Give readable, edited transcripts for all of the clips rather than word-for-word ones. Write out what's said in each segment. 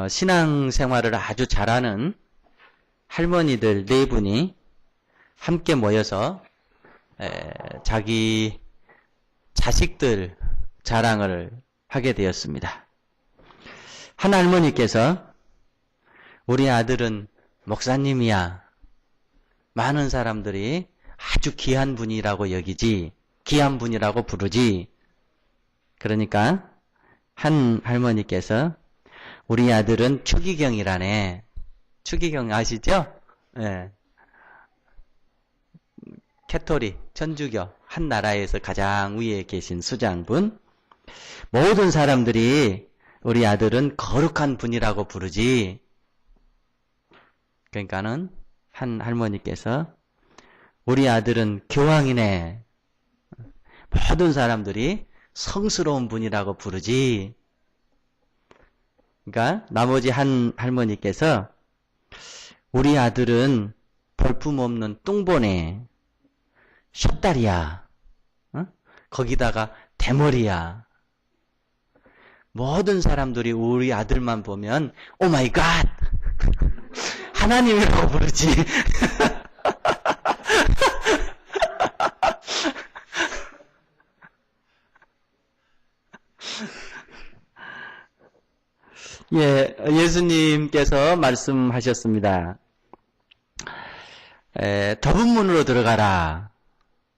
신앙생활을 아주 잘하는 할머니들 4분이 함께 모여서 자기 자식들 자랑을 하게 되었습니다. 한 할머니께서 우리 아들은 목사님이야. 많은 사람들이 아주 귀한 분이라고 여기지, 귀한 분이라고 부르지. 그러니까 한 할머니께서 우리 아들은 추기경이라네. 추기경 아시죠? 네. 캐토릭, 천주교 한 나라에서 가장 위에 계신 수장분. 모든 사람들이 우리 아들은 거룩한 분이라고 부르지. 그러니까는 한 할머니께서 우리 아들은 교황이네. 모든 사람들이 성스러운 분이라고 부르지. 그러니까 나머지 한 할머니께서 우리 아들은 볼품없는 뚱보네. 숏다리야. 거기다가 대머리야. 모든 사람들이 우리 아들만 보면 오 마이 갓! 하나님이라고 부르지. 예수님께서 말씀하셨습니다. 좁은 문으로 들어가라.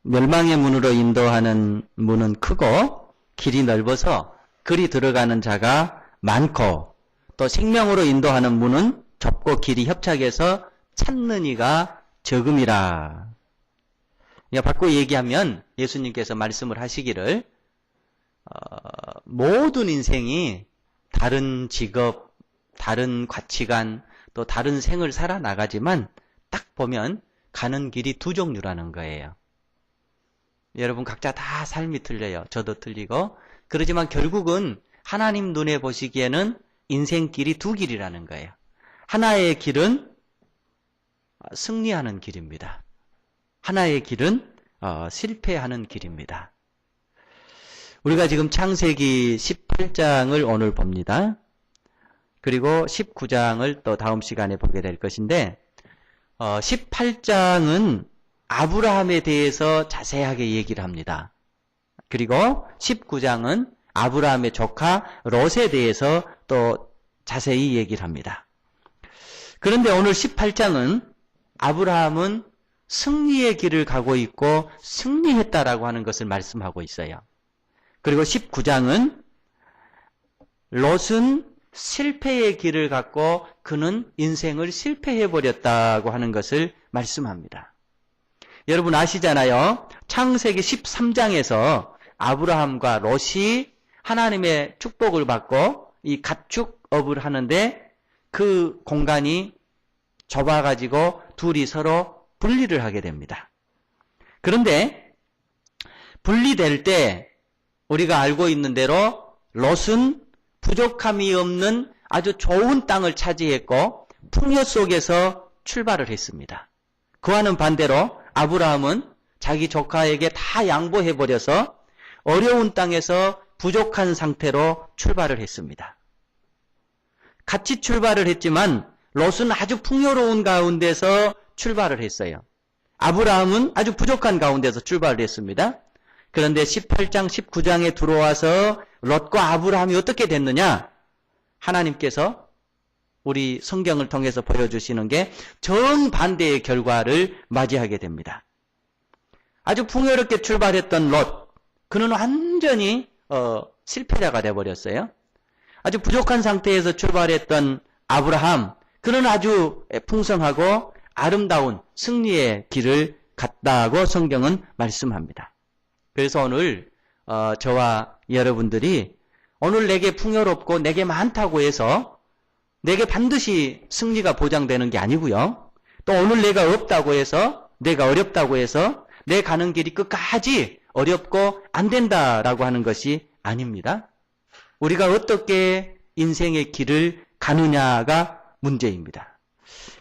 멸망의 문으로 인도하는 문은 크고 길이 넓어서 그리 들어가는 자가 많고, 또 생명으로 인도하는 문은 좁고 길이 협착해서 찾는 이가 적음이라. 바꿔 얘기하면 예수님께서 말씀을 하시기를 모든 인생이 다른 직업, 다른 가치관, 또 다른 생을 살아나가지만 딱 보면 가는 길이 2종류라는 거예요. 여러분 각자 다 삶이 틀려요. 저도 틀리고. 그러지만 결국은 하나님 눈에 보시기에는 인생길이 2길이라는 거예요. 하나의 길은 승리하는 길입니다. 하나의 길은 실패하는 길입니다. 우리가 지금 창세기 18장을 오늘 봅니다. 그리고 19장을 또 다음 시간에 보게 될 것인데 18장은 아브라함에 대해서 자세하게 얘기를 합니다. 그리고 19장은 아브라함의 조카 롯에 대해서 또 자세히 얘기를 합니다. 그런데 오늘 18장은 아브라함은 승리의 길을 가고 있고 승리했다라고 하는 것을 말씀하고 있어요. 그리고 19장은 롯은 실패의 길을 갔고 그는 인생을 실패해버렸다고 하는 것을 말씀합니다. 여러분 아시잖아요. 창세기 13장에서 아브라함과 롯이 하나님의 축복을 받고 이 가축업을 하는데 그 공간이 좁아가지고 둘이 서로 분리를 하게 됩니다. 그런데 분리될 때 우리가 알고 있는 대로 롯은 부족함이 없는 아주 좋은 땅을 차지했고 풍요 속에서 출발을 했습니다. 그와는 반대로 아브라함은 자기 조카에게 다 양보해버려서 어려운 땅에서 부족한 상태로 출발을 했습니다. 같이 출발을 했지만 롯은 아주 풍요로운 가운데서 출발을 했어요. 아브라함은 아주 부족한 가운데서 출발을 했습니다. 그런데 18장, 19장에 들어와서 롯과 아브라함이 어떻게 됐느냐? 하나님께서 우리 성경을 통해서 보여주시는 게 정반대의 결과를 맞이하게 됩니다. 아주 풍요롭게 출발했던 롯, 그는 완전히 실패자가 되어버렸어요. 아주 부족한 상태에서 출발했던 아브라함, 그는 아주 풍성하고 아름다운 승리의 길을 갔다고 성경은 말씀합니다. 그래서 오늘 저와 여러분들이 오늘 내게 풍요롭고 내게 많다고 해서 내게 반드시 승리가 보장되는 게 아니고요. 또 오늘 내가 없다고 해서, 내가 어렵다고 해서 내 가는 길이 끝까지 어렵고 안 된다라고 하는 것이 아닙니다. 우리가 어떻게 인생의 길을 가느냐가 문제입니다.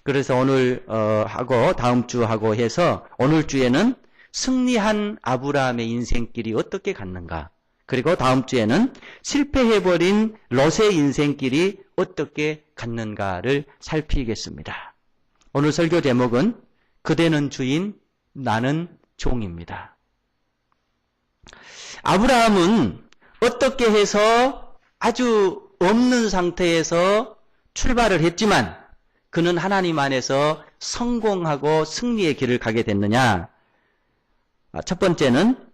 그래서 오늘 하고 다음 주 하고 해서 오늘 주에는 승리한 아브라함의 인생길이 어떻게 갔는가, 그리고 다음 주에는 실패해버린 롯의 인생길이 어떻게 갔는가를 살피겠습니다. 오늘 설교 제목은 그대는 주인, 나는 종입니다. 아브라함은 어떻게 해서 아주 없는 상태에서 출발을 했지만 그는 하나님 안에서 성공하고 승리의 길을 가게 됐느냐? 첫 번째는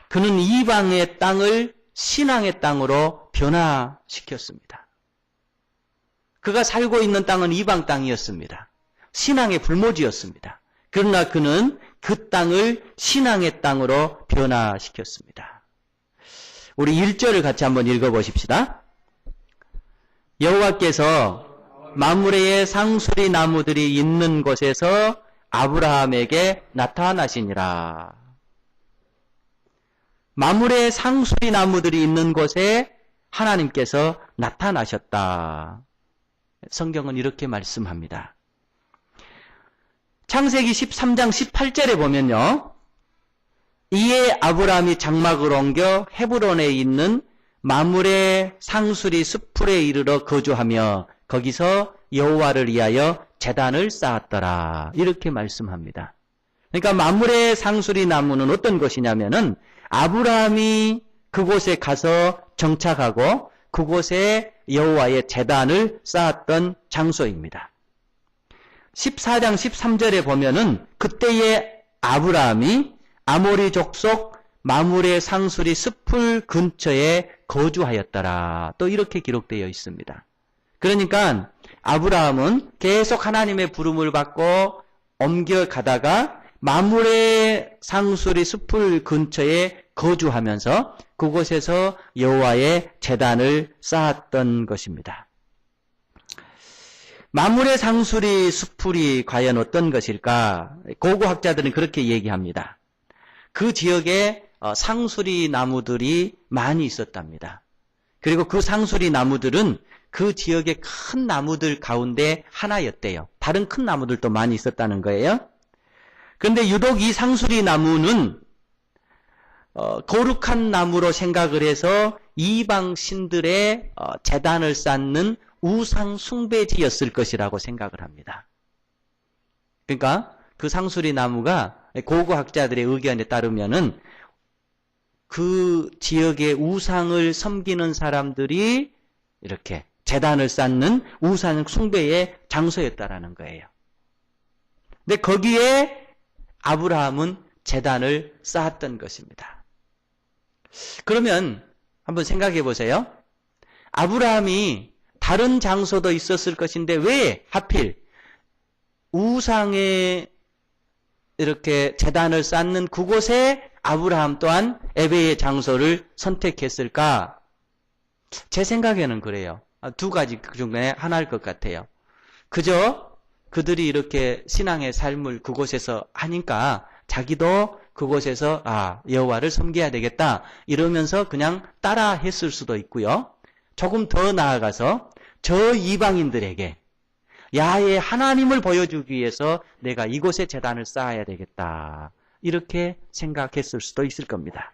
그는 이방의 땅을 신앙의 땅으로 변화시켰습니다. 그가 살고 있는 땅은 이방 땅이었습니다. 신앙의 불모지였습니다. 그러나 그는 그 땅을 신앙의 땅으로 변화시켰습니다. 우리 1절을 같이 한번 읽어보십시다. 여호와께서 마므레의 상수리 나무들이 있는 곳에서 아브라함에게 나타나시니라. 마므레의 상수리 나무들이 있는 곳에 하나님께서 나타나셨다. 성경은 이렇게 말씀합니다. 창세기 13장 18절에 보면요. 이에 아브라함이 장막을 옮겨 헤브론에 있는 마므레 상수리 숲풀에 이르러 거주하며 거기서 여호와를 위하여 제단을 쌓았더라. 이렇게 말씀합니다. 그러니까 마므레 상수리 나무는 어떤 것이냐면은 아브라함이 그곳에 가서 정착하고 그곳에 여호와의 제단을 쌓았던 장소입니다. 14장 13절에 보면은 그때의 아브라함이 아모리 족속 마므레 상수리 숲풀 근처에 거주하였더라. 또 이렇게 기록되어 있습니다. 그러니까 아브라함은 계속 하나님의 부름을 받고 옮겨가다가 마므레 상수리 숲풀 근처에 거주하면서 그곳에서 여호와의 제단을 쌓았던 것입니다. 마므레 상수리 숲풀이 과연 어떤 것일까? 고고학자들은 그렇게 얘기합니다. 그 지역에 상수리 나무들이 많이 있었답니다. 그리고 그 상수리 나무들은 그 지역의 큰 나무들 가운데 하나였대요. 다른 큰 나무들도 많이 있었다는 거예요. 그런데 유독 이 상수리 나무는 거룩한 나무로 생각을 해서 이방 신들의 제단을 쌓는 우상 숭배지였을 것이라고 생각을 합니다. 그러니까 그 상수리 나무가 고고학자들의 의견에 따르면은 그 지역의 우상을 섬기는 사람들이 이렇게 제단을 쌓는 우상 숭배의 장소였다라는 거예요. 근데 거기에 아브라함은 제단을 쌓았던 것입니다. 그러면 한번 생각해 보세요. 아브라함이 다른 장소도 있었을 것인데 왜 하필 우상에 이렇게 제단을 쌓는 그곳에 아브라함 또한 예배의 장소를 선택했을까? 제 생각에는 그래요. 두 가지 중에 하나일 것 같아요. 그저 그들이 이렇게 신앙의 삶을 그곳에서 하니까 자기도 그곳에서 여호와를 섬겨야 되겠다 이러면서 그냥 따라 했을 수도 있고요. 조금 더 나아가서 저 이방인들에게 야훼 하나님을 보여주기 위해서 내가 이곳에 제단을 쌓아야 되겠다 이렇게 생각했을 수도 있을 겁니다.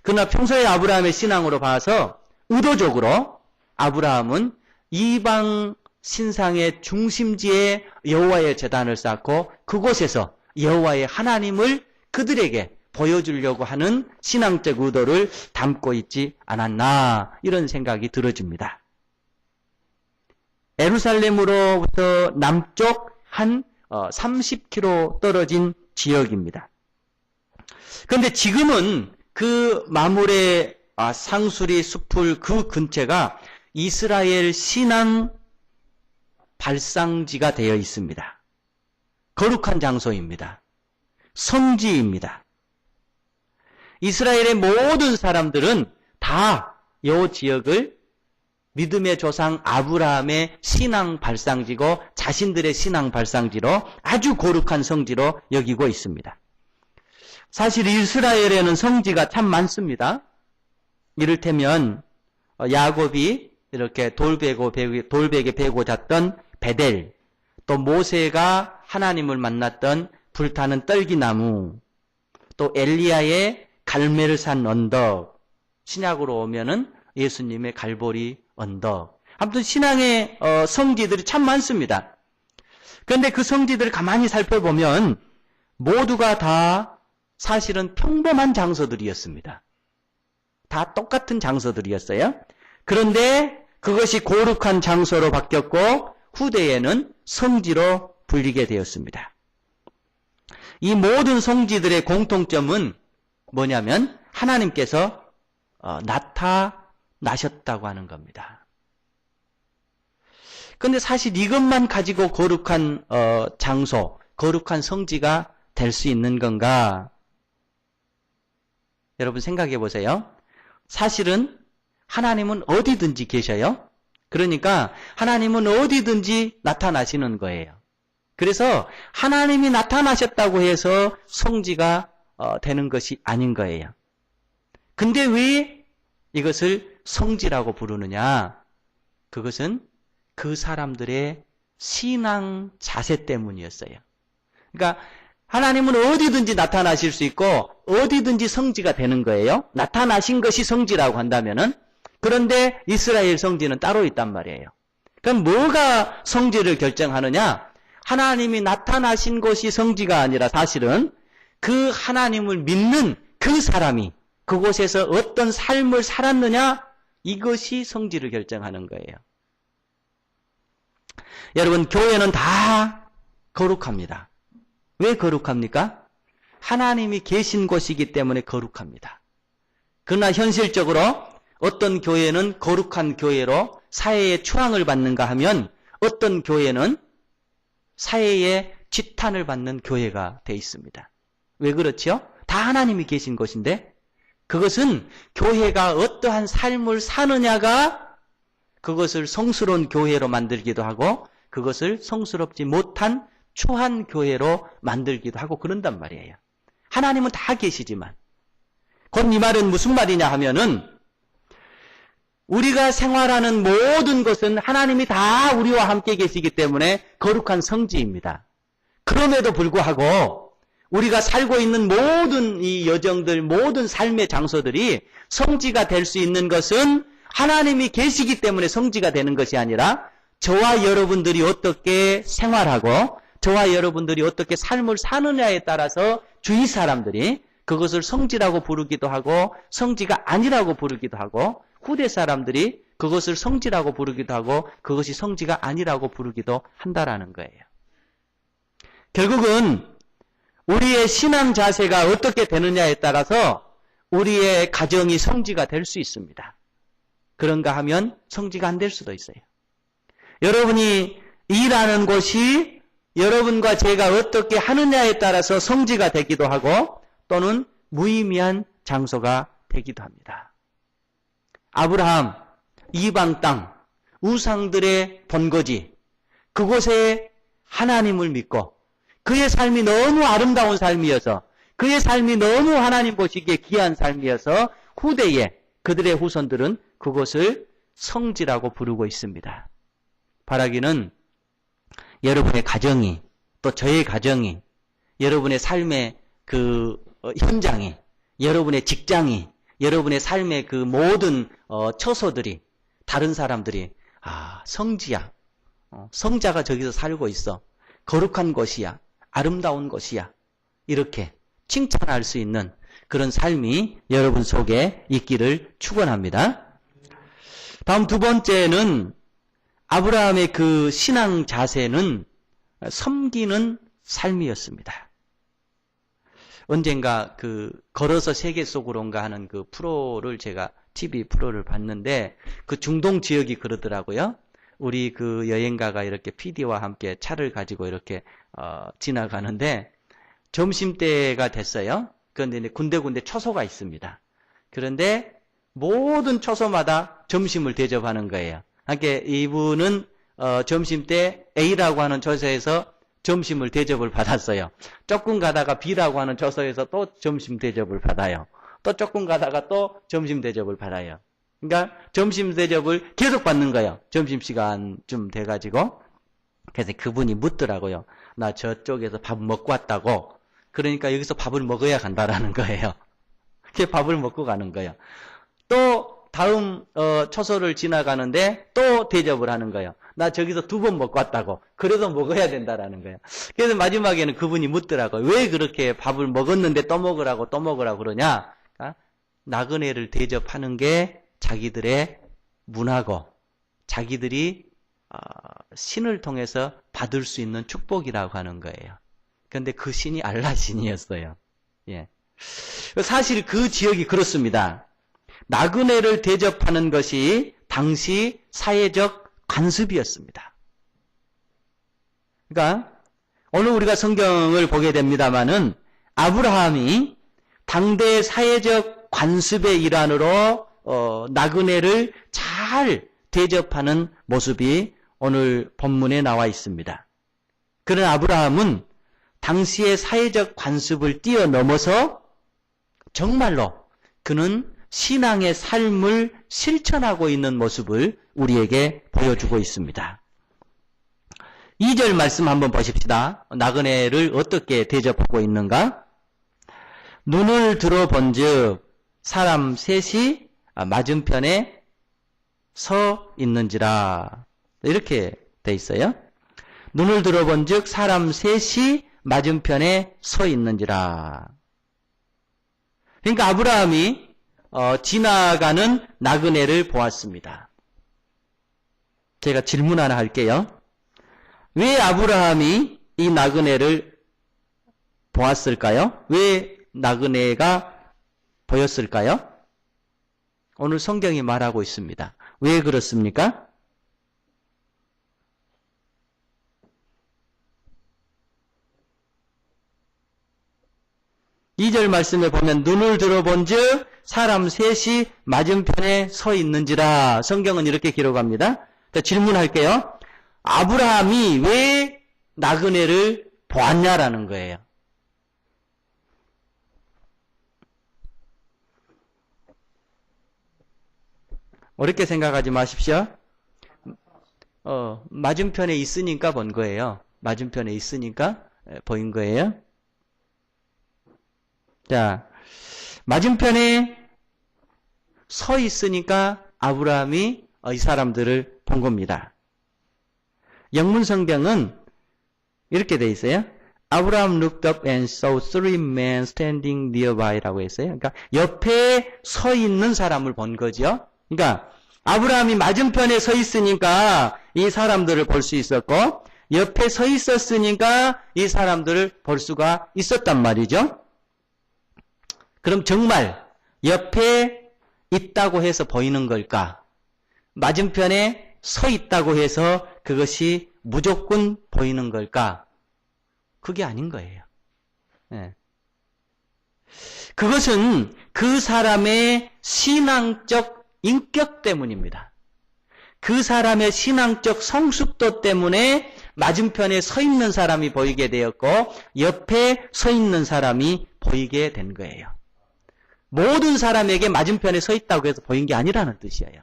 그러나 평소에 아브라함의 신앙으로 봐서 의도적으로 아브라함은 이방 신상의 중심지에 여호와의 제단을 쌓고 그곳에서 여호와의 하나님을 그들에게 보여주려고 하는 신앙적 의도를 담고 있지 않았나 이런 생각이 들어집니다. 예루살렘으로부터 남쪽 한 30km 떨어진 지역입니다. 그런데 지금은 그 마므레 상수리 숲풀 그 근처가 이스라엘 신앙 발상지가 되어 있습니다. 거룩한 장소입니다. 성지입니다. 이스라엘의 모든 사람들은 다 이 지역을 믿음의 조상 아브라함의 신앙 발상지고 자신들의 신앙 발상지로 아주 거룩한 성지로 여기고 있습니다. 사실 이스라엘에는 성지가 참 많습니다. 이를테면 야곱이 이렇게 돌베개 베고 잤던 베델, 또 모세가 하나님을 만났던 불타는 떨기나무, 또 엘리야의 갈멜산 언덕, 신약으로 오면은 예수님의 갈보리 언덕. 아무튼 신앙의 성지들이 참 많습니다. 그런데 그 성지들을 가만히 살펴보면 모두가 다 사실은 평범한 장소들이었습니다. 다 똑같은 장소들이었어요. 그런데 그것이 거룩한 장소로 바뀌었고 후대에는 성지로 불리게 되었습니다. 이 모든 성지들의 공통점은 뭐냐면 하나님께서 나타나셨다고 하는 겁니다. 그런데 사실 이것만 가지고 거룩한 장소, 거룩한 성지가 될 수 있는 건가? 여러분 생각해 보세요. 사실은 하나님은 어디든지 계셔요. 그러니까 하나님은 어디든지 나타나시는 거예요. 그래서 하나님이 나타나셨다고 해서 성지가 되는 것이 아닌 거예요. 근데 왜 이것을 성지라고 부르느냐? 그것은 그 사람들의 신앙 자세 때문이었어요. 그러니까 하나님은 어디든지 나타나실 수 있고 어디든지 성지가 되는 거예요. 나타나신 것이 성지라고 한다면은. 그런데 이스라엘 성지는 따로 있단 말이에요. 그럼 뭐가 성지를 결정하느냐? 하나님이 나타나신 것이 성지가 아니라 사실은 그 하나님을 믿는 그 사람이 그곳에서 어떤 삶을 살았느냐? 이것이 성지를 결정하는 거예요. 여러분, 교회는 다 거룩합니다. 왜 거룩합니까? 하나님이 계신 곳이기 때문에 거룩합니다. 그러나 현실적으로 어떤 교회는 거룩한 교회로 사회의 추앙을 받는가 하면 어떤 교회는 사회의 지탄을 받는 교회가 돼 있습니다. 왜 그렇죠? 다 하나님이 계신 곳인데 그것은 교회가 어떠한 삶을 사느냐가 그것을 성스러운 교회로 만들기도 하고 그것을 성스럽지 못한 추한 교회로 만들기도 하고 그런단 말이에요. 하나님은 다 계시지만 곧 이 말은 무슨 말이냐 하면은 우리가 생활하는 모든 것은 하나님이 다 우리와 함께 계시기 때문에 거룩한 성지입니다. 그럼에도 불구하고 우리가 살고 있는 모든 이 여정들, 모든 삶의 장소들이 성지가 될 수 있는 것은 하나님이 계시기 때문에 성지가 되는 것이 아니라 저와 여러분들이 어떻게 생활하고 저와 여러분들이 어떻게 삶을 사느냐에 따라서 주위 사람들이 그것을 성지라고 부르기도 하고 성지가 아니라고 부르기도 하고 후대 사람들이 그것을 성지라고 부르기도 하고 그것이 성지가 아니라고 부르기도 한다라는 거예요. 결국은 우리의 신앙 자세가 어떻게 되느냐에 따라서 우리의 가정이 성지가 될 수 있습니다. 그런가 하면 성지가 안 될 수도 있어요. 여러분이 일하는 곳이 여러분과 제가 어떻게 하느냐에 따라서 성지가 되기도 하고 또는 무의미한 장소가 되기도 합니다. 아브라함, 이방 땅, 우상들의 본거지, 그곳에 하나님을 믿고 그의 삶이 너무 아름다운 삶이어서 그의 삶이 너무 하나님 보시기에 귀한 삶이어서 후대에 그들의 후손들은 그곳을 성지라고 부르고 있습니다. 바라기는 여러분의 가정이 또 저의 가정이 여러분의 삶의 그 현장이 여러분의 직장이 여러분의 삶의 그 모든 처소들이 다른 사람들이 성지야. 성자가 저기서 살고 있어. 거룩한 곳이야. 아름다운 곳이야. 이렇게 칭찬할 수 있는 그런 삶이 여러분 속에 있기를 축원합니다. 다음 두 번째는 아브라함의 그 신앙 자세는 섬기는 삶이었습니다. 언젠가 그 걸어서 세계 속으로인가 하는 그 프로를 제가 TV 프로를 봤는데 그 중동 지역이 그러더라고요. 우리 그 여행가가 이렇게 PD와 함께 차를 가지고 이렇게 지나가는데 점심때가 됐어요. 그런데 이제 군데군데 처소가 있습니다. 그런데 모든 처소마다 점심을 대접하는 거예요. 그러니까 이분은 점심때 A라고 하는 처소에서 점심을 대접을 받았어요. 조금 가다가 B라고 하는 처소에서 또 점심 대접을 받아요. 또 조금 가다가 또 점심 대접을 받아요. 그러니까 점심 대접을 계속 받는 거예요. 점심시간쯤 돼가지고. 그래서 그분이 묻더라고요. 나 저쪽에서 밥 먹고 왔다고. 그러니까 여기서 밥을 먹어야 간다라는 거예요. 이렇게 밥을 먹고 가는 거예요. 또 다음 초소를 지나가는데 또 대접을 하는 거예요. 나 저기서 2번 먹고 왔다고. 그래도 먹어야 된다라는 거예요. 그래서 마지막에는 그분이 묻더라고요. 왜 그렇게 밥을 먹었는데 또 먹으라고 그러냐? 나그네를 대접하는 게 자기들의 문화고 자기들이 신을 통해서 받을 수 있는 축복이라고 하는 거예요. 그런데 그 신이 알라 신이었어요. 예. 사실 그 지역이 그렇습니다. 나그네를 대접하는 것이 당시 사회적 관습이었습니다. 그러니까 오늘 우리가 성경을 보게 됩니다마는 아브라함이 당대 사회적 관습의 일환으로 나그네를 잘 대접하는 모습이 오늘 본문에 나와 있습니다. 그러나 아브라함은 당시의 사회적 관습을 뛰어넘어서 정말로 그는 신앙의 삶을 실천하고 있는 모습을 우리에게 보여주고 있습니다. 2절 말씀 한번 보십시다. 나그네를 어떻게 대접하고 있는가? 눈을 들어본즉 사람 셋이 맞은편에 서 있는지라. 이렇게 돼 있어요. 눈을 들어본즉 사람 셋이 맞은편에 서 있는지라. 그러니까 아브라함이 지나가는 나그네를 보았습니다. 제가 질문 하나 할게요. 왜 아브라함이 이 나그네를 보았을까요? 왜 나그네가 보였을까요? 오늘 성경이 말하고 있습니다. 왜 그렇습니까? 이 절 말씀에 보면 눈을 들어본즉 사람 셋이 맞은편에 서 있는지라. 성경은 이렇게 기록합니다. 질문할게요. 아브라함이 왜 나그네를 보았냐라는 거예요. 어렵게 생각하지 마십시오. 맞은편에 있으니까 본 거예요. 맞은편에 있으니까 보인 거예요. 자, 맞은편에 서 있으니까 아브라함이 이 사람들을 본 겁니다. 영문 성경은 이렇게 돼 있어요. Abraham looked up and saw 3 men standing nearby라고 했어요. 그러니까 옆에 서 있는 사람을 본 거죠. 그러니까 아브라함이 맞은편에 서 있으니까 이 사람들을 볼 수 있었고 옆에 서 있었으니까 이 사람들을 볼 수가 있었단 말이죠. 그럼 정말 옆에 있다고 해서 보이는 걸까? 맞은편에 서 있다고 해서 그것이 무조건 보이는 걸까? 그게 아닌 거예요. 네. 그것은 그 사람의 신앙적 인격 때문입니다. 그 사람의 신앙적 성숙도 때문에 맞은편에 서 있는 사람이 보이게 되었고 옆에 서 있는 사람이 보이게 된 거예요. 모든 사람에게 맞은편에 서 있다고 해서 보인 게 아니라는 뜻이에요.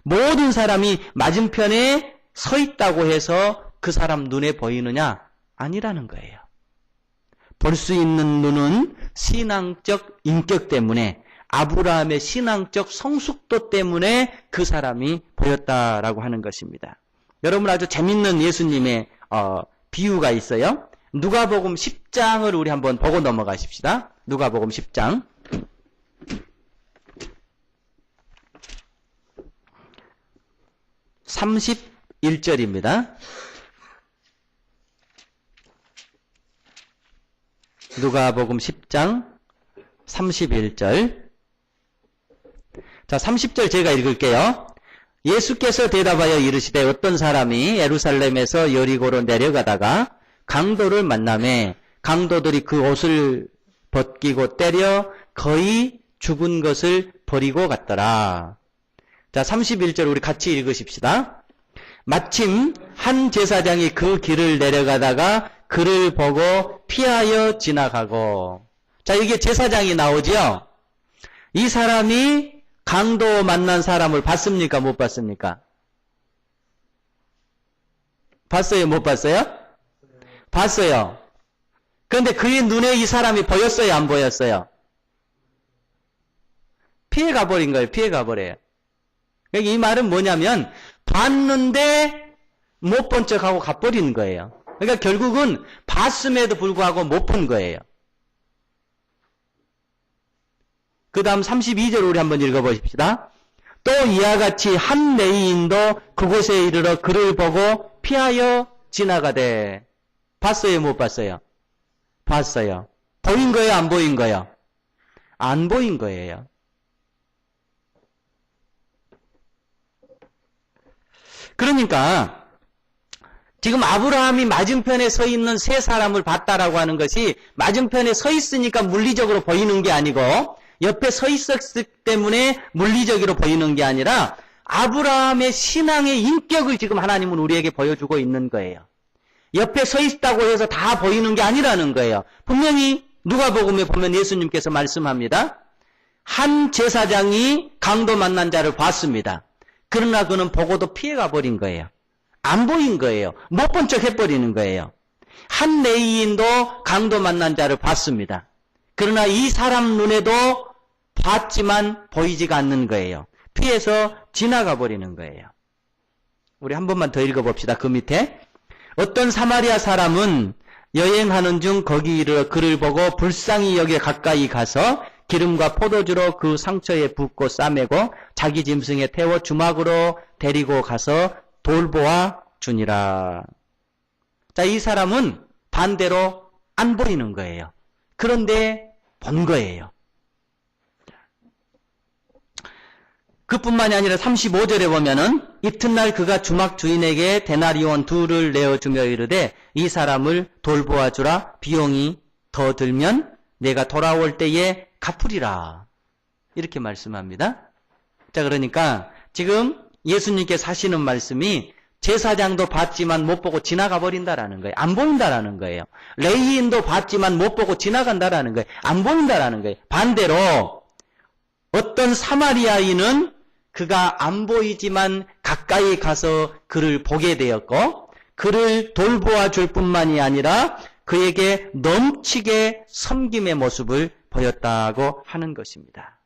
모든 사람이 맞은편에 서 있다고 해서 그 사람 눈에 보이느냐? 아니라는 거예요. 볼 수 있는 눈은 신앙적 인격 때문에 아브라함의 신앙적 성숙도 때문에 그 사람이 보였다라고 하는 것입니다. 여러분 아주 재밌는 예수님의 비유가 있어요. 누가복음 10장을 우리 한번 보고 넘어가십시다. 누가복음 10장. (31절입니다) 누가복음 10장 31절. 자, 30절 제가 읽을게요. 예수께서 대답하여 이르시되 어떤 사람이 예루살렘에서 여리고로 내려가다가 강도를 만나매 강도들이 그 옷을 벗기고 때려 거의 죽은 것을 버리고 갔더라. 자, 31절 우리 같이 읽으십시다. 마침 한 제사장이 그 길을 내려가다가 그를 보고 피하여 지나가고. 자, 이게 제사장이 나오죠? 이 사람이 강도 만난 사람을 봤습니까? 못 봤습니까? 봤어요? 못 봤어요? 봤어요. 그런데 그의 눈에 이 사람이 보였어요? 안 보였어요? 피해가 버린 거예요. 피해가 버려요. 그러니까 이 말은 뭐냐면 봤는데 못 본 척하고 가버리는 거예요. 그러니까 결국은 봤음에도 불구하고 못 본 거예요. 그 다음 32절 우리 한번 읽어보십시다. 또 이와 같이 한 레위인도 그곳에 이르러 그를 보고 피하여 지나가되. 봤어요? 못 봤어요? 봤어요. 보인 거예요? 안 보인 거예요? 안 보인 거예요. 그러니까 지금 아브라함이 맞은편에 서 있는 세 사람을 봤다라고 하는 것이 맞은편에 서 있으니까 물리적으로 보이는 게 아니고 옆에 서 있었기 때문에 물리적으로 보이는 게 아니라 아브라함의 신앙의 인격을 지금 하나님은 우리에게 보여주고 있는 거예요. 옆에 서 있다고 해서 다 보이는 게 아니라는 거예요. 분명히 누가복음에 보면 예수님께서 말씀합니다. 한 제사장이 강도 만난 자를 봤습니다. 그러나 그는 보고도 피해가 버린 거예요. 안 보인 거예요. 못 본 척 해버리는 거예요. 한 레위인도 강도 만난 자를 봤습니다. 그러나 이 사람 눈에도 봤지만 보이지가 않는 거예요. 피해서 지나가 버리는 거예요. 우리 한 번만 더 읽어봅시다. 그 밑에 어떤 사마리아 사람은 여행하는 중 거기 이르러 그를 보고 불쌍히 여기에 가까이 가서 기름과 포도주로 그 상처에 붓고 싸매고 자기 짐승에 태워 주막으로 데리고 가서 돌보아 주니라. 자, 이 사람은 반대로 안 보이는 거예요. 그런데 본 거예요. 그뿐만이 아니라 35절에 보면은 이튿날 그가 주막 주인에게 데나리온 2를 내어주며 이르되 이 사람을 돌보아 주라. 비용이 더 들면 내가 돌아올 때에 갚으리라. 이렇게 말씀합니다. 자, 그러니까 지금 예수님께서 하시는 말씀이 제사장도 봤지만 못 보고 지나가 버린다라는 거예요. 안 보인다라는 거예요. 레위인도 봤지만 못 보고 지나간다라는 거예요. 안 보인다라는 거예요. 반대로 어떤 사마리아인은 그가 안 보이지만 가까이 가서 그를 보게 되었고 그를 돌보아 줄 뿐만이 아니라 그에게 넘치게 섬김의 모습을 보였다고 하는 것입니다.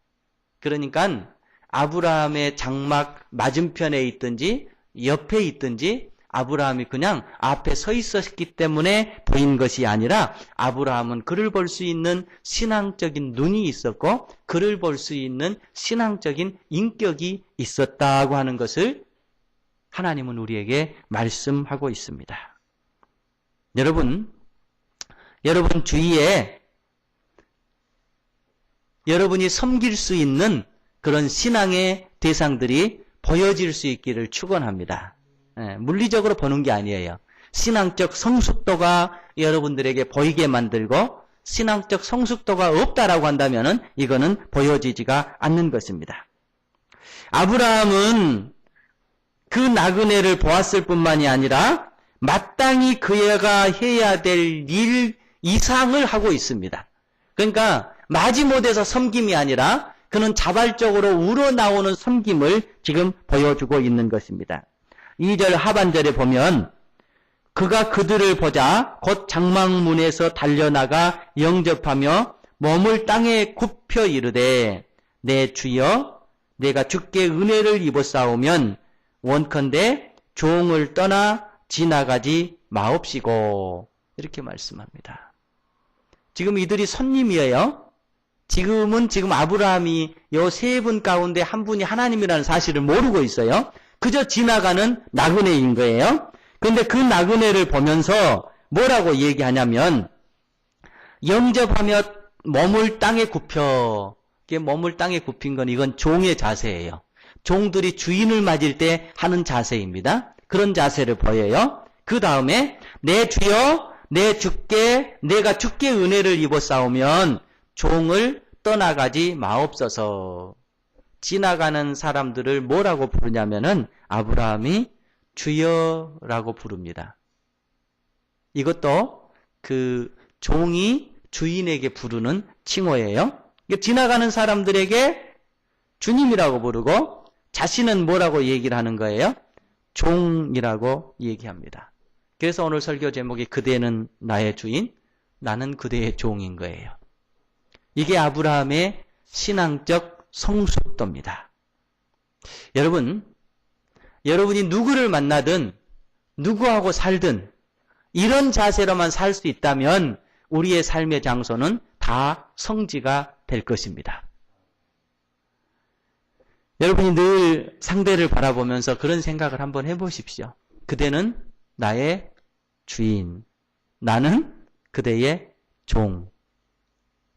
그러니까 아브라함의 장막 맞은편에 있든지 옆에 있든지 아브라함이 그냥 앞에 서 있었기 때문에 보인 것이 아니라 아브라함은 그를 볼 수 있는 신앙적인 눈이 있었고 그를 볼 수 있는 신앙적인 인격이 있었다고 하는 것을 하나님은 우리에게 말씀하고 있습니다. 여러분 주위에 여러분이 섬길 수 있는 그런 신앙의 대상들이 보여질 수 있기를 축원합니다. 물리적으로 보는 게 아니에요. 신앙적 성숙도가 여러분들에게 보이게 만들고 신앙적 성숙도가 없다라고 한다면은 이거는 보여지지가 않는 것입니다. 아브라함은 그 나그네를 보았을 뿐만이 아니라 마땅히 그가 해야 될 일 이상을 하고 있습니다. 그러니까 마지못해서 섬김이 아니라 그는 자발적으로 우러나오는 섬김을 지금 보여주고 있는 것입니다. 2절 하반절에 보면 그가 그들을 보자 곧 장막문에서 달려나가 영접하며 몸을 땅에 굽혀 이르되 내 주여 내가 주께 은혜를 입었사오면 원컨대 종을 떠나 지나가지 마옵시고 이렇게 말씀합니다. 지금 이들이 손님이에요. 지금 아브라함이 요 세 분 가운데 한 분이 하나님이라는 사실을 모르고 있어요. 그저 지나가는 나그네인 거예요. 그런데 그 나그네를 보면서 뭐라고 얘기하냐면 영접하며 몸을 땅에 굽혀. 이게 몸을 땅에 굽힌 건 이건 종의 자세예요. 종들이 주인을 맞을 때 하는 자세입니다. 그런 자세를 보여요. 그 다음에 내 주여 내가 주께 은혜를 입었사오면 종을 떠나가지 마옵소서. 지나가는 사람들을 뭐라고 부르냐면은 아브라함이 주여라고 부릅니다. 이것도 그 종이 주인에게 부르는 칭호예요. 지나가는 사람들에게 주님이라고 부르고 자신은 뭐라고 얘기를 하는 거예요? 종이라고 얘기합니다. 그래서 오늘 설교 제목이 그대는 나의 주인, 나는 그대의 종인 거예요. 이게 아브라함의 신앙적 성숙도입니다. 여러분이 누구를 만나든 누구하고 살든 이런 자세로만 살 수 있다면 우리의 삶의 장소는 다 성지가 될 것입니다. 여러분이 늘 상대를 바라보면서 그런 생각을 한번 해보십시오. 그대는 나의 주인, 나는 그대의 종.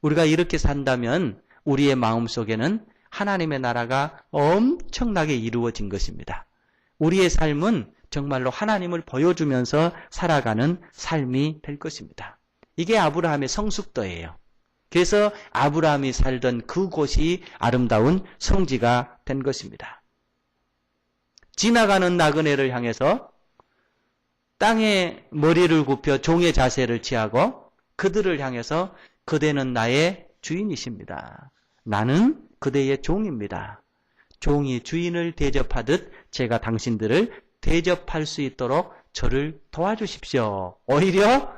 우리가 이렇게 산다면 우리의 마음속에는 하나님의 나라가 엄청나게 이루어진 것입니다. 우리의 삶은 정말로 하나님을 보여주면서 살아가는 삶이 될 것입니다. 이게 아브라함의 성숙도예요. 그래서 아브라함이 살던 그곳이 아름다운 성지가 된 것입니다. 지나가는 나그네를 향해서 땅에 머리를 굽혀 종의 자세를 취하고 그들을 향해서 그대는 나의 주인이십니다. 나는 그대의 종입니다. 종이 주인을 대접하듯 제가 당신들을 대접할 수 있도록 저를 도와주십시오. 오히려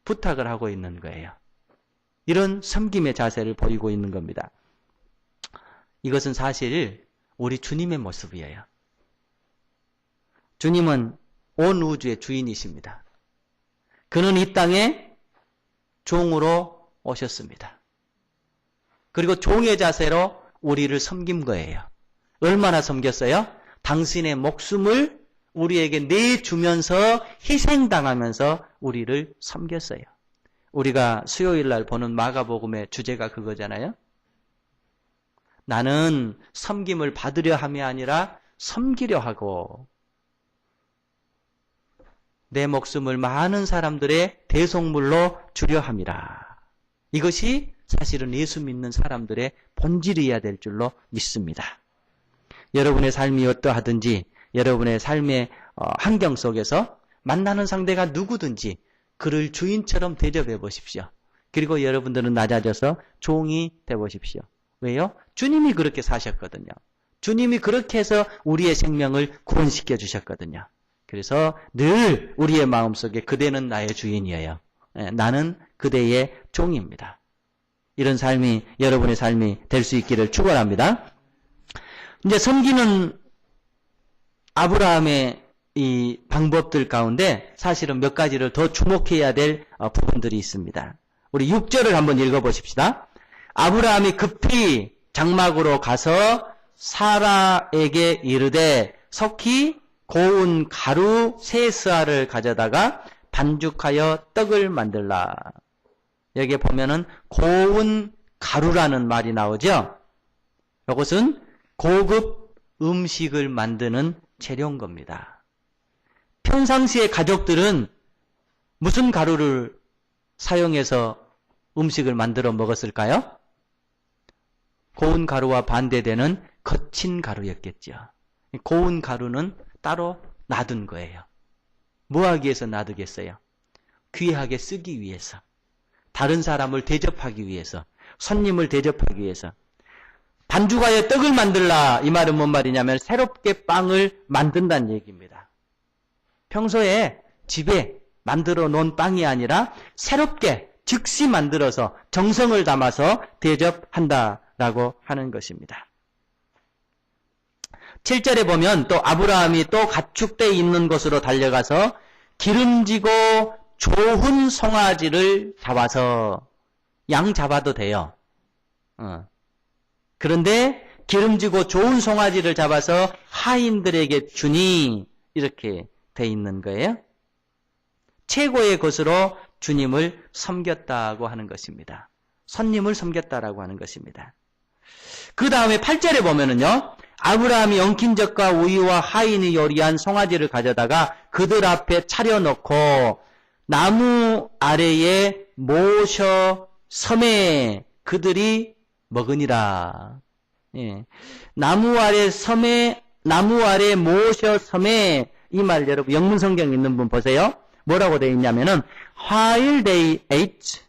부탁을 하고 있는 거예요. 이런 섬김의 자세를 보이고 있는 겁니다. 이것은 사실 우리 주님의 모습이에요. 주님은 온 우주의 주인이십니다. 그는 이 땅에 종으로 오셨습니다. 그리고 종의 자세로 우리를 섬긴 거예요. 얼마나 섬겼어요? 당신의 목숨을 우리에게 내주면서 희생당하면서 우리를 섬겼어요. 우리가 수요일 날 보는 마가복음의 주제가 그거잖아요. 나는 섬김을 받으려 함이 아니라 섬기려 하고 내 목숨을 많은 사람들의 대속물로 주려 함이라. 이것이 사실은 예수 믿는 사람들의 본질이어야 될 줄로 믿습니다. 여러분의 삶이 어떠하든지 여러분의 삶의 환경 속에서 만나는 상대가 누구든지 그를 주인처럼 대접해 보십시오. 그리고 여러분들은 낮아져서 종이 돼 보십시오. 왜요? 주님이 그렇게 사셨거든요. 주님이 그렇게 해서 우리의 생명을 구원시켜 주셨거든요. 그래서 늘 우리의 마음속에 그대는 나의 주인이에요. 나는 그대의 종입니다. 이런 삶이 여러분의 삶이 될 수 있기를 축원합니다. 이제 섬기는 아브라함의 이 방법들 가운데 사실은 몇 가지를 더 주목해야 될 부분들이 있습니다. 우리 6절을 한번 읽어보십시다. 아브라함이 급히 장막으로 가서 사라에게 이르되 석히 고운 가루 세 스아를 가져다가 반죽하여 떡을 만들라. 여기에 보면은 고운 가루라는 말이 나오죠. 이것은 고급 음식을 만드는 재료인 겁니다. 평상시에 가족들은 무슨 가루를 사용해서 음식을 만들어 먹었을까요? 고운 가루와 반대되는 거친 가루였겠죠. 고운 가루는 따로 놔둔 거예요. 뭐 하기 위해서 놔두겠어요? 귀하게 쓰기 위해서. 다른 사람을 대접하기 위해서. 손님을 대접하기 위해서. 반죽하여 떡을 만들라. 이 말은 뭔 말이냐면 새롭게 빵을 만든다는 얘기입니다. 평소에 집에 만들어 놓은 빵이 아니라 새롭게 즉시 만들어서 정성을 담아서 대접한다라고 하는 것입니다. 7절에 보면 또 아브라함이 또 가축대 있는 곳으로 달려가서 기름지고 좋은 송아지를 잡아서 양 잡아도 돼요. 그런데 기름지고 좋은 송아지를 잡아서 하인들에게 주니 이렇게 돼 있는 거예요. 최고의 것으로 주님을 섬겼다고 하는 것입니다. 손님을 섬겼다라고 하는 것입니다. 그 다음에 8절에 보면은요. 아브라함이 엉킨 젖과 우유와 하인이 요리한 송아지를 가져다가 그들 앞에 차려놓고 나무 아래에 모셔 섬에 그들이 먹으니라. 예. 나무 아래 모셔 섬에 이 말 여러분 영문 성경 있는 분 보세요. 뭐라고 되어 있냐면은 while they ate,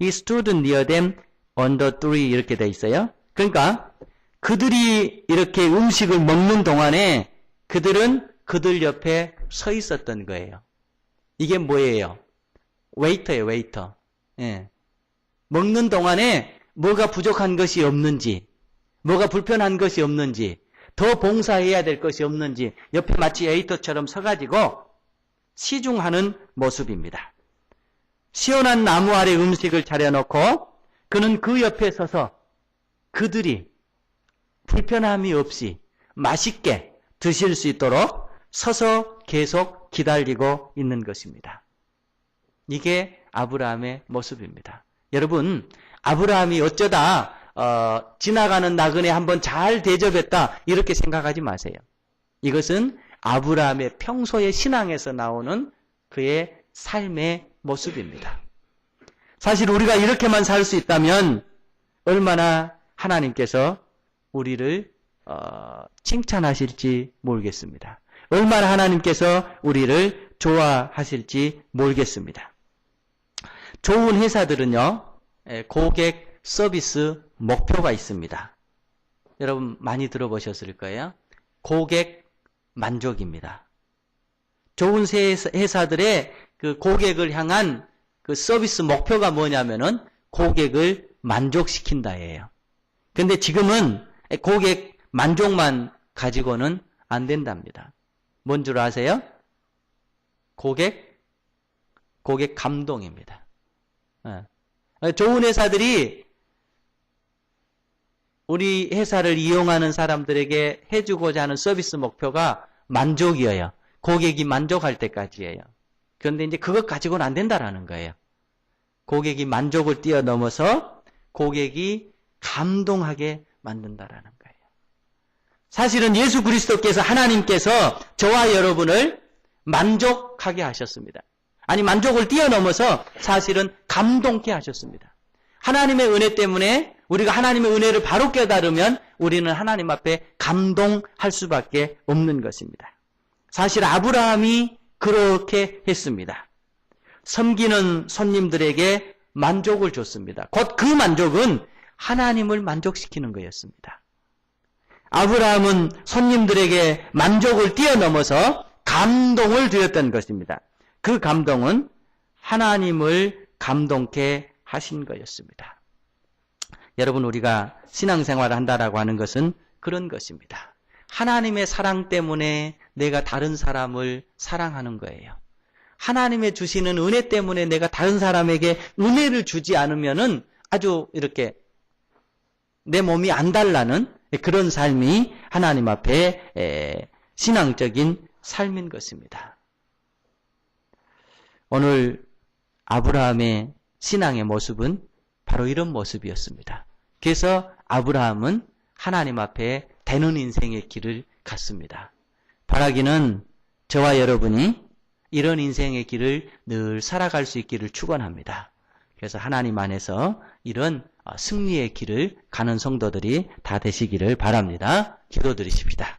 he stood near them on the tree 이렇게 되어 있어요. 그러니까 그들이 이렇게 음식을 먹는 동안에 그들은 그들 옆에 서 있었던 거예요. 이게 뭐예요? 웨이터예요, 웨이터. 예. 먹는 동안에 뭐가 부족한 것이 없는지, 뭐가 불편한 것이 없는지, 더 봉사해야 될 것이 없는지 옆에 마치 에이터처럼 서가지고 시중하는 모습입니다. 시원한 나무 아래 음식을 차려놓고 그는 그 옆에 서서 그들이 불편함이 없이 맛있게 드실 수 있도록 서서 계속 기다리고 있는 것입니다. 이게 아브라함의 모습입니다. 여러분, 아브라함이 어쩌다 지나가는 나그네 한번 잘 대접했다 이렇게 생각하지 마세요. 이것은 아브라함의 평소의 신앙에서 나오는 그의 삶의 모습입니다. 사실 우리가 이렇게만 살 수 있다면 얼마나 하나님께서 우리를 칭찬하실지 모르겠습니다. 얼마나 하나님께서 우리를 좋아하실지 모르겠습니다. 좋은 회사들은요, 고객 서비스 목표가 있습니다. 여러분 많이 들어보셨을 거예요. 고객 만족입니다. 좋은 회사들의 그 고객을 향한 그 서비스 목표가 뭐냐면은 고객을 만족시킨다예요. 근데 지금은 고객 만족만 가지고는 안 된답니다. 뭔 줄 아세요? 고객 감동입니다. 좋은 회사들이 우리 회사를 이용하는 사람들에게 해주고자 하는 서비스 목표가 만족이에요. 고객이 만족할 때까지예요. 그런데 이제 그것 가지고는 안 된다라는 거예요. 고객이 만족을 뛰어넘어서 고객이 감동하게 만든다라는 거예요. 사실은 예수 그리스도께서 하나님께서 저와 여러분을 만족하게 하셨습니다. 아니 만족을 뛰어넘어서 사실은 감동케 하셨습니다. 하나님의 은혜 때문에 우리가 하나님의 은혜를 바로 깨달으면 우리는 하나님 앞에 감동할 수밖에 없는 것입니다. 사실 아브라함이 그렇게 했습니다. 섬기는 손님들에게 만족을 줬습니다. 곧 그 만족은 하나님을 만족시키는 거였습니다. 아브라함은 손님들에게 만족을 뛰어넘어서 감동을 드렸던 것입니다. 그 감동은 하나님을 감동케 하신 거였습니다. 여러분, 우리가 신앙생활을 한다라고 하는 것은 그런 것입니다. 하나님의 사랑 때문에 내가 다른 사람을 사랑하는 거예요. 하나님의 주시는 은혜 때문에 내가 다른 사람에게 은혜를 주지 않으면은 아주 이렇게 내 몸이 안 달라는 그런 삶이 하나님 앞에 신앙적인 삶인 것입니다. 오늘 아브라함의 신앙의 모습은 바로 이런 모습이었습니다. 그래서 아브라함은 하나님 앞에 되는 인생의 길을 갔습니다. 바라기는 저와 여러분이 이런 인생의 길을 늘 살아갈 수 있기를 축원합니다. 그래서 하나님 안에서 이런 승리의 길을 가는 성도들이 다 되시기를 바랍니다. 기도드리십시다.